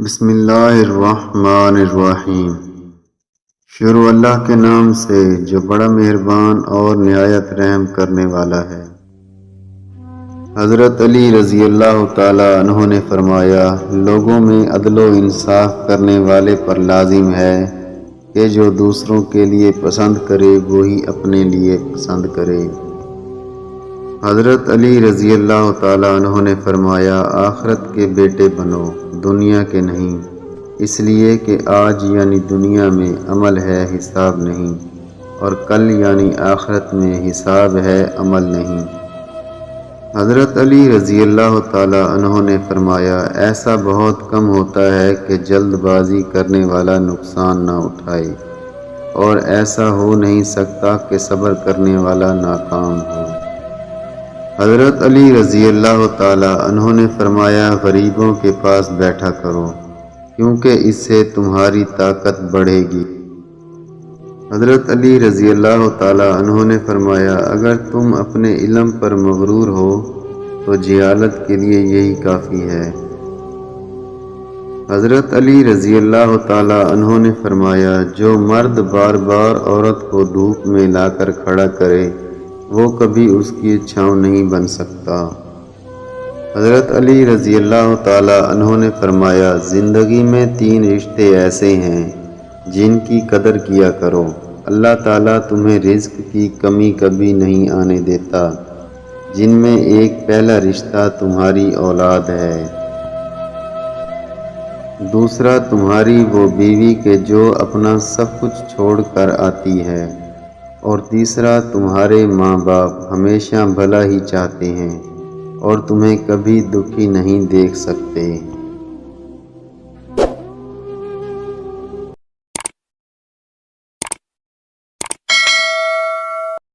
بسم اللہ الرحمن الرحیم۔ شروع اللہ کے نام سے جو بڑا مہربان اور نہایت رحم کرنے والا ہے۔ حضرت علی رضی اللہ تعالی عنہ نے فرمایا، لوگوں میں عدل و انصاف کرنے والے پر لازم ہے کہ جو دوسروں کے لیے پسند کرے وہی اپنے لیے پسند کرے۔ حضرت علی رضی اللہ تعالی عنہ نے فرمایا، آخرت کے بیٹے بنو، دنیا کے نہیں، اس لیے کہ آج یعنی دنیا میں عمل ہے، حساب نہیں، اور کل یعنی آخرت میں حساب ہے، عمل نہیں۔ حضرت علی رضی اللہ تعالی عنہ نے فرمایا، ایسا بہت کم ہوتا ہے کہ جلد بازی کرنے والا نقصان نہ اٹھائے، اور ایسا ہو نہیں سکتا کہ صبر کرنے والا ناکام ہو۔ حضرت علی رضی اللہ تعالی عنہ نے فرمایا، غریبوں کے پاس بیٹھا کرو، کیونکہ اس سے تمہاری طاقت بڑھے گی۔ حضرت علی رضی اللہ تعالی عنہ نے فرمایا، اگر تم اپنے علم پر مغرور ہو تو جہالت کے لیے یہی کافی ہے۔ حضرت علی رضی اللہ تعالی عنہ نے فرمایا، جو مرد بار بار عورت کو دھوپ میں لا کر کھڑا کرے وہ کبھی اس کی چھاؤں نہیں بن سکتا۔ حضرت علی رضی اللہ تعالی عنہ نے فرمایا، زندگی میں 3 رشتے ایسے ہیں جن کی قدر کیا کرو، اللہ تعالیٰ تمہیں رزق کی کمی کبھی نہیں آنے دیتا، جن میں ایک پہلا رشتہ تمہاری اولاد ہے، دوسرا تمہاری وہ بیوی کہ جو اپنا سب کچھ چھوڑ کر آتی ہے، اور تیسرا تمہارے ماں باپ ہمیشہ بھلا ہی چاہتے ہیں اور تمہیں کبھی دکھی نہیں دیکھ سکتے۔